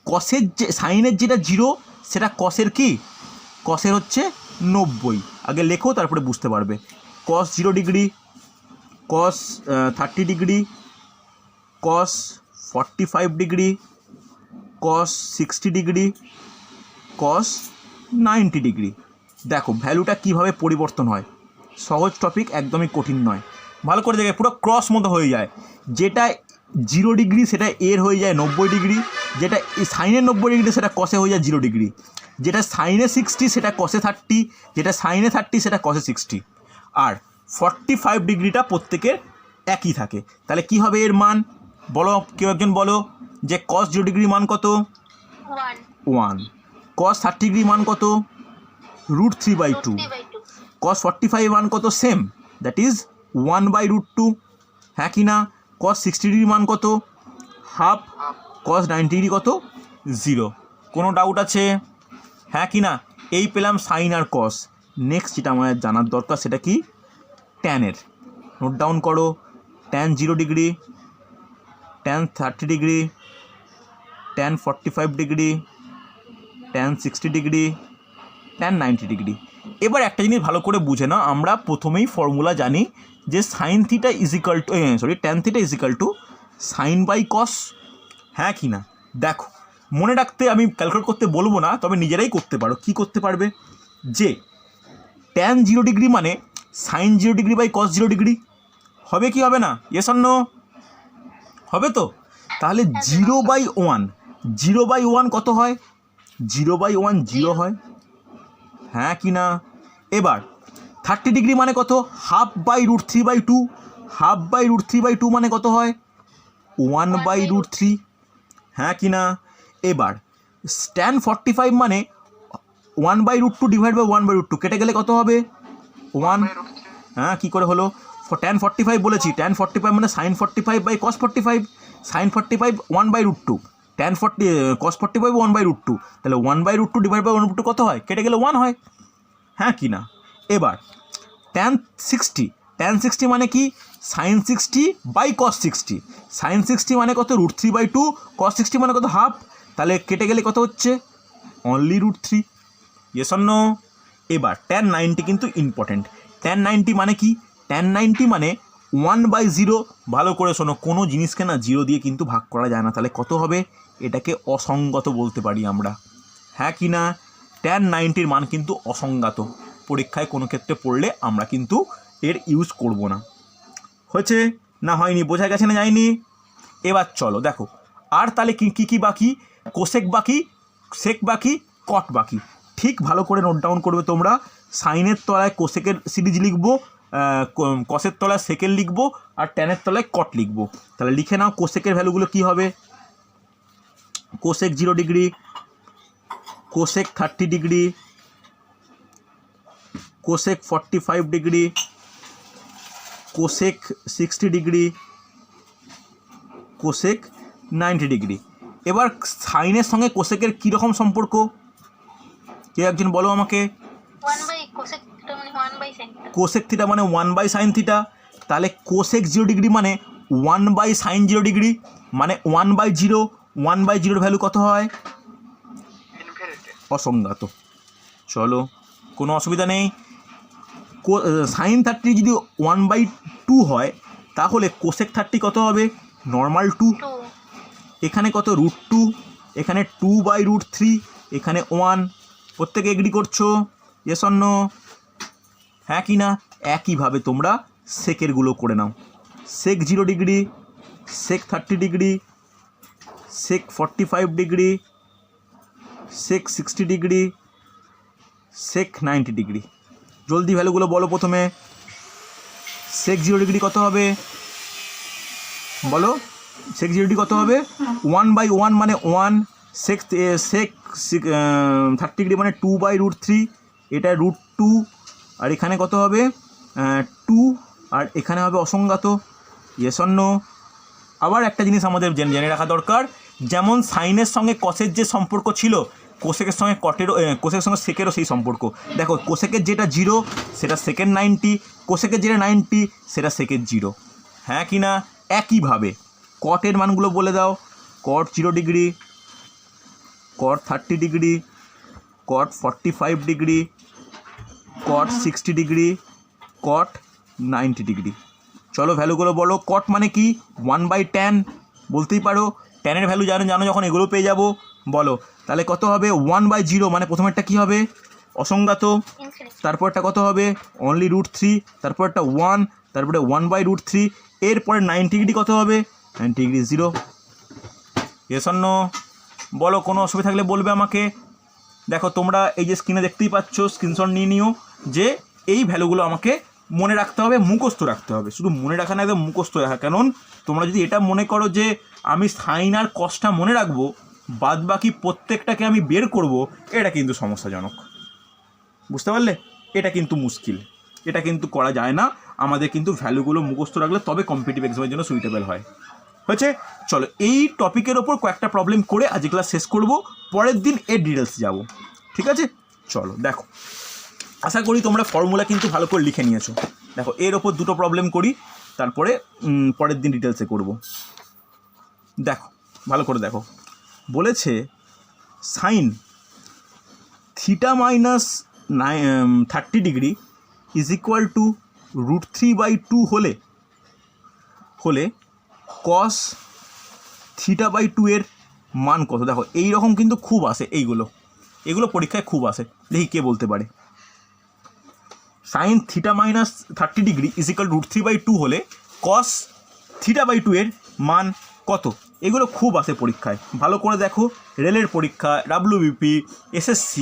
[SPEAKER 1] কসের যে সাইনের যেটা 0, সেটা কসের কি? কসের হচ্ছে 90। আগে লেখো, তারপরে বুঝতে পারবে। কস 0 ডিগ্রি, কস 30 ডিগ্রি, কস 45 ডিগ্রি, কস 60 ডিগ্রি, কস 90 ডিগ্রি। দেখো ভ্যালুটা কিভাবে পরিবর্তন হয়। সহজ টপিক, একদমই কঠিন নয়। ভালো করে দেখে, পুরো ক্রস মতো হয়ে যায়। যেটা 0 ডিগ্রি সেটা এর হয়ে যায় 90 ডিগ্রি, যেটা সাইনের 90 ডিগ্রি সেটা কসে হয়ে যায় 0 ডিগ্রি, যেটা সাইনে 60 সেটা কসে 30, যেটা সাইনে 30 সেটা কসে 60। আর 45 ডিগ্রিটা প্রত্যেকের একই থাকে। তাহলে কি হবে এর মান? বলো, কেউ একজন বলো যে কস 0 ডিগ্রি মান কত? 1। কস 30 ডিগ্রি মান কত? √3/2। কস 45 মান কত? Same, that is 1/√2। হ্যাঁ কি না? কস 60 ডিগ্রি মান কত? হাফ। কস 90 ডিগ্রি কত? 0। কোনো ডাউট আছে? হ্যাঁ কি না? এই পেলাম সাইন আর কস। নেক্সট যেটা আমাদের জানার দরকার, সেটা কি? ট্যানের। নোট ডাউন করো। Tan 0 degree, tan 30 degree, tan 45 degree, tan 60 degree, tan 90 degree. এবার একটা জিনিস ভালো করে বুঝে নাও, আমরা প্রথমেই ফর্মুলা জানি যে sine theta is equal to tan theta is equal to sine by cos. হ্যাঁ কি না? দেখো, মনে রাখতে আমি ক্যালকুলেট করতে বলবো না, তবে নিজেরাই করতে পারো। কি করতে পারবে? যে ট্যান 0 ডিগ্রি মানে sine 0 degree by cos 0 degree হবে কি হবে না? Yes or no? হবে তো? তাহলে 0/1, 0/1 কত হয়? 0/1 0 হয়, হ্যাঁ কি না? এবার 30 ডিগ্রি মানে কত? ½/√3/2। ½/√3/2 মানে কত হয়? 1/√3, হ্যাঁ কি না? এবার ট্যান 45 মানে 1/√2 ডিভাইড বাই 1/√2, কেটে গেলে কত হবে? 1। হ্যাঁ, কী করে হলো? ট্যান 45 বলেছি, ট্যান 45 মানে sine 45 by cos 45। Sine 45 1/√2, tan 40 cos 45 1/√2, তাহলে 1/√2 ডিভাইড বাই 1/√2 কত হয়? কেটে গেলে 1 হয়, হ্যাঁ কি না? এবার ট্যান 60 মানে কি? Sign 60 by cos 60। সাইন 60 মানে কত? √3/2, কস 60 মানে কত? হাফ। তাহলে কেটে গেলে কত হচ্ছে? অনলি √3। Yes or no? এবার ট্যান 90 কিন্তু ইম্পর্টেন্ট। ট্যান 90 মানে কি? ট্যান 90 মানে 1/0। ভালো করে শোনো, কোনো জিনিসকে না 0 দিয়ে কিন্তু ভাগ করা যায় না। তাহলে কত হবে? এটাকে অসঙ্গত বলতে পারি আমরা, হ্যাঁ কি না? tan 90 মান কিন্তু অসঙ্গত, পরীক্ষায় কোনো ক্ষেত্রে পড়লে আমরা কিন্তু এর ইউজ করব না। হয়েছে না হয়নি? বোঝা গেছে না যায়নি? এবার চলো দেখো আর তাহলে কী বাকি? কোসেক বাকি, সেক বাকি, কট বাকি। ঠিক ভালো করে নোট ডাউন করবে তোমরা। সাইনের তলায় কোসেকের সিরিজ লিখবো, কসের তলায় সেকের লিখবো, আর ট্যানের তলায় কট লিখবো। তাহলে লিখে নাও কোসেকের ভ্যালুগুলো কী হবে। Cosec 0 degree, cosec 30 degree, cosec 45 degree, cosec 60 degree, cosec 90 degree. এবার সাইনের সঙ্গে কোসেকের কীরকম সম্পর্ক কে একজন বলো আমাকে।
[SPEAKER 3] 1/cosec থিটা মানে 1/sin থিটা।
[SPEAKER 1] কোসেক থিটা মানে 1/sin থিটা। তাহলে কোসেক 0 ডিগ্রি মানে 1/sin 0 ডিগ্রি, মানে 1/0। 1/0 ভ্যালু কত হয়?
[SPEAKER 2] ইনফিনিটি।
[SPEAKER 1] অসঙ্গত। চলো কোনো অসুবিধা নেই। সাইন 30 যদি 1/2 হয় তাহলে কোসেক 30 কত হবে? নর্মাল 2।
[SPEAKER 3] 2
[SPEAKER 1] এখানে কত? √2। এখানে 2/√3, এখানে 1। প্রত্যেকে এগ্রি করছো? Yes or no? হ্যাঁ কি না? একইভাবে তোমরা সেকেরগুলো করে নাও। Sec 0 degree, sec 30 degree, sec 45 degree, sec 60 degree, sec 90 degree. জলদি ভ্যালুগুলো বলো প্রথমে। সেক 0 ডিগ্রি কত হবে বলো? সেক 0 ডিগ্রি কত হবে? 1/1 মানে 1। সেক 30 ডিগ্রি মানে 2/√3, এটা √2। আর এখানে কত হবে? 2। আর এখানে হবে অসঙ্গত। Yes or no? আবার একটা জিনিস আমাদের জেনে রাখা দরকার, যেমন সাইনের সঙ্গে কসের যে সম্পর্ক ছিল, কোসেকের সঙ্গে কোসেকের সঙ্গে সেকেরও সেই সম্পর্ক। দেখো কোসেকের যেটা 0 সেটা সেকেন্ড 90, কোসেকের যেটা 90 সেটা সেকেন্ড 0, হ্যাঁ কি না? একইভাবে কটের মানগুলো বলে দাও। কট 0 ডিগ্রি, কট 30 ডিগ্রি, কট 45 ডিগ্রি, কট 60 ডিগ্রি, কট 90 ডিগ্রি। চলো ভ্যালুগুলো বলো। কট মানে কি? 1/tan বলতেই পারো। ট্যানের ভ্যালু জানো যখন এগুলো পেয়ে যাবো। বলো তাহলে কত হবে? 1/0 মানে প্রথমেরটা কী হবে? অসঙ্গত।
[SPEAKER 3] ইনফিনিটি।
[SPEAKER 1] তারপরটা কত হবে? অনলি √3। তারপরটা 1, তারপরে 1/√3। এরপরে 90 ডিগ্রি কত হবে? 90 ডিগ্রি 0। Yes or no? বলো কোনো অসুবিধা থাকলে বলবে আমাকে। দেখো তোমরা এই যে স্ক্রিনে দেখতেই পাচ্ছ, স্ক্রিনশট নিয়ে নিও যে এই ভ্যালুগুলো আমাকে মনে রাখতে হবে, মুখস্থ রাখতে হবে। শুধু মনে রাখা না, একদম মুখস্থ রাখা। কারণ তোমরা যদি এটা মনে করো যে আমি সাইন আর কসটা মনে রাখবো, বাদ বাকি প্রত্যেকটাকে আমি বের করব, এটা কিন্তু সমস্যাজনক। বুঝতে পারলে? এটা কিন্তু মুশকিল, এটা কিন্তু করা যায় না। আমাদের কিন্তু ভ্যালুগুলো মুখস্থ রাখলে তবে কম্পিটিটিভ এক্সামের জন্য সুইটেবল হয়। হয়েছে? চলো এই টপিকের ওপর কয়েকটা প্রবলেম করে আজ ক্লাস শেষ করব, পরের দিন এর ডিটেলস যাব। ঠিক আছে? চলো দেখো, আশা করি তোমরা ফর্মুলা কিন্তু ভালো করে লিখে নিয়েছো। দেখো এর ওপর দুটো প্রবলেম করি, তারপরে পরের দিন ডিটেলসে করব। দেখো ভালো করে দেখো, বলেছে sine theta minus 30 degree is equal two √3/2 হলে কস θ/2 এর মান কত? দেখো এই রকম কিন্তু খুব আসে, এগুলো পরীক্ষায় খুব আসে। দেখি কে বলতে পারে। Sine theta minus 30 degree is equal √3/2 হলে কস θ/2 এর মান কত? এগুলো খুব আসে পরীক্ষায়, ভালো করে দেখো। রেলের পরীক্ষা, WBP, SSC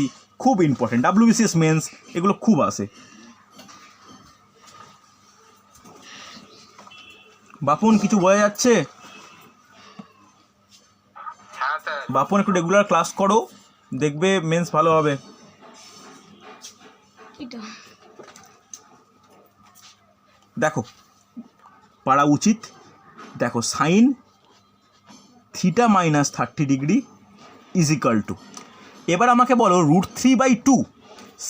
[SPEAKER 1] খুব ইম্পর্টেন্ট, WBCS মেন্স, এগুলো খুব আসে। বাপন কিছু বোঝা যাচ্ছে?
[SPEAKER 2] হ্যাঁ স্যার।
[SPEAKER 1] বাপন একটু রেগুলার ক্লাস করো, দেখবে মেন্স ভালো হবে। দেখো পারা উচিত। দেখো sine theta minus 30 degree is equal to, এবার আমাকে বলো √3/2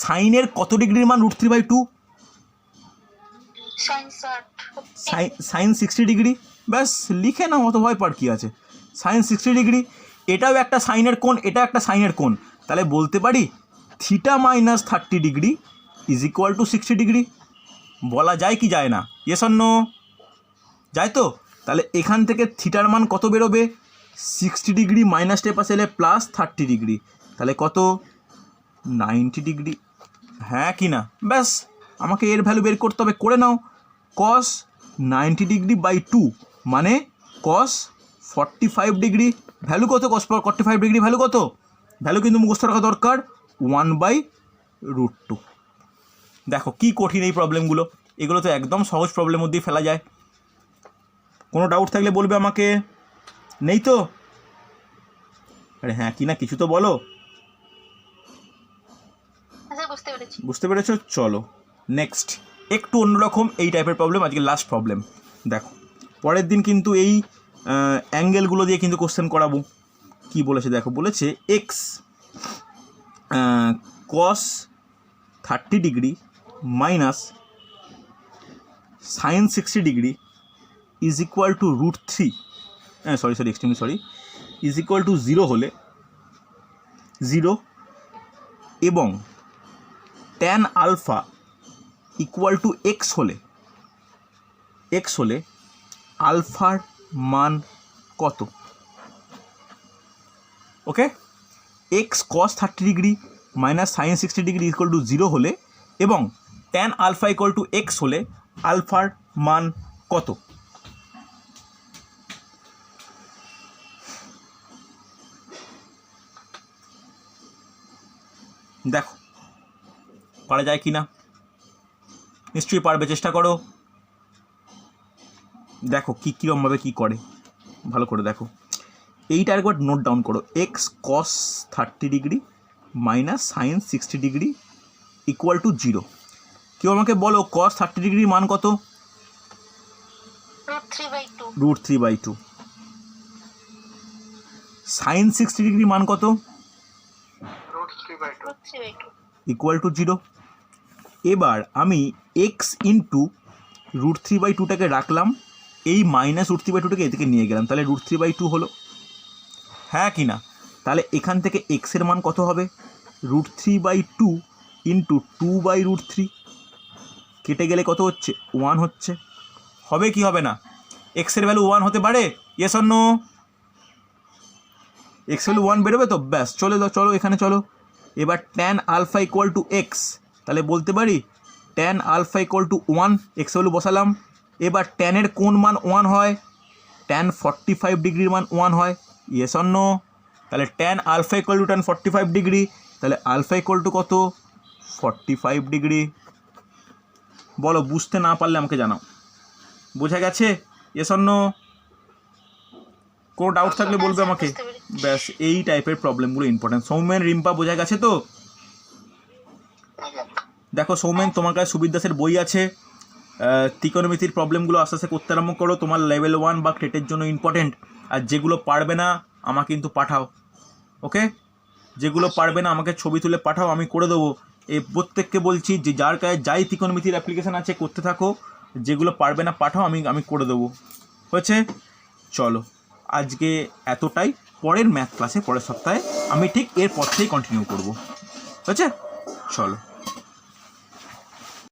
[SPEAKER 1] সাইনের কত ডিগ্রির মান? √3/2
[SPEAKER 3] sin 60
[SPEAKER 1] সাইন 60 ডিগ্রি। ব্যাস লিখে নাও, অত ভয় পার কী আছে? সাইন 60 ডিগ্রি, এটাও একটা সাইনের কোণ, এটা একটা সাইনের কোণ। তাহলে বলতে পারি theta minus 30 degree is equal to 60 degree. বলা যায় কি যায় না? Yes or no? যায় তো? তাহলে এখান থেকে থিটার মান কত বেরোবে? 60 ডিগ্রি মাইনাসটা পাশে এলে প্লাস 30 ডিগ্রি, তাহলে কত 90 ডিগ্রি, হ্যাঁ কি না? ব্যাস আমাকে এর ভ্যালু বের করতে হবে, করে নাও। কস 90 ডিগ্রি বাই 2 মানে কস 45 ডিগ্রি, ভ্যালু কত? কস 45 ডিগ্রি ভ্যালু কত? ভ্যালু কিন্তু মুখস্থ রাখা দরকার 1/√2। দেখো কি কঠিন এই প্রবলেমগুলো, এগুলো তো একদম সহজ প্রবলেমের মধ্যেই ফেলা যায়। কোনো ডাউট থাকলে বলবে আমাকে, নেই তো? আরে হ্যাঁ কি না কিছু তো বলো।
[SPEAKER 3] আচ্ছা বুঝতে পেরেছি।
[SPEAKER 1] বুঝতে পেরেছো? চলো নেক্সট, একটু অন্যরকম এই টাইপের প্রবলেম, আজকে লাস্ট প্রবলেম। দেখো পরের দিন কিন্তু এই অ্যাঙ্গেলগুলো দিয়ে কিন্তু কোশ্চেন করাবো। কি বলেছে দেখো, বলেছে x cos 30 degree minus sine 60 degree is equal to √3, extremely sorry, is equal to 0 হলে 0 এবং tan alpha equal to x হলে আলফার মান কত? Okay, x cos 30 degree minus sine 60 degree equal to 0 হলে এবং tan alpha equal to x হলে আলফার মান কত? দেখো পারা যায় কি না, নিশ্চয়ই পারবে, চেষ্টা করো। দেখো কীরকমভাবে কী করে, ভালো করে দেখো। এইটা একবার নোট ডাউন করো, x cos 30 degree minus sine 60 degree equal to 0। কেউ আমাকে বলো কস 30 ডিগ্রির মান কত? √3/2। সাইন 60 ডিগ্রির মান কত?
[SPEAKER 2] √3/2
[SPEAKER 1] ইকুয়াল টু 0। এবার আমি এক্স ইন্টু √3/2টাকে রাখলাম, এই মাইনাস √3/2টাকে এদিকে নিয়ে গেলাম, তাহলে √3/2 হলো, হ্যাঁ কি না? তাহলে এখান থেকে এক্সের মান কত হবে? √3/2 ইন্টু 2/√3, কেটে গেলে কত হচ্ছে? 1 হচ্ছে। হবে কি হবে না? এক্সের ভ্যালু 1 হতে পারে, yes or no? X value 1 বেরোবে তো, ব্যাস চলো এখানে চলো। এবার tan alpha equal to x, তাহলে বলতে পারি tan alpha equal to 1, x value বসালাম। এবার ট্যানের কোন মান 1 হয়? ট্যান 45 ডিগ্রির মান 1 হয়, ইয়েস অর নো? তাহলে tan alpha equal to tan 45 degree, তাহলে আলফা ইকুয়াল টু কত? 45 ডিগ্রি। বলো, বুঝতে না পারলে আমাকে জানাও। বোঝা গেছে? Yes or no? কোনো ডাউট থাকলে বলবে আমাকে। ব্যাস এই টাইপের প্রবলেমগুলো ইম্পর্টেন্ট। সৌমেন, রিম্পা বোঝা গেছে তো? দেখো সৌমেন, তোমার কাছে সুবির দাসের বই আছে, ত্রিকোণমিতির প্রবলেমগুলো আস্তে আস্তে করতে আরম্ভ করো, তোমার লেভেল 1 বা টেটের জন্য ইম্পর্টেন্ট। আর যেগুলো পারবে না আমাকে কিন্তু পাঠাও, ওকে? যেগুলো পারবে না আমাকে ছবি তুলে পাঠাও, আমি করে দেবো। এই প্রত্যেককে বলছি যে যার কাছে যাই ত্রিকোণমিতির অ্যাপ্লিকেশান আছে করতে থাকো, যেগুলো পারবে না পাঠাও, আমি করে দেবো। হয়েছে? চলো আজকে এতটাই, পরের ম্যাথ ক্লাসে পরের সপ্তাহে আমি ঠিক এর পর থেকেই কন্টিনিউ করবো। হয়েছে? চলো।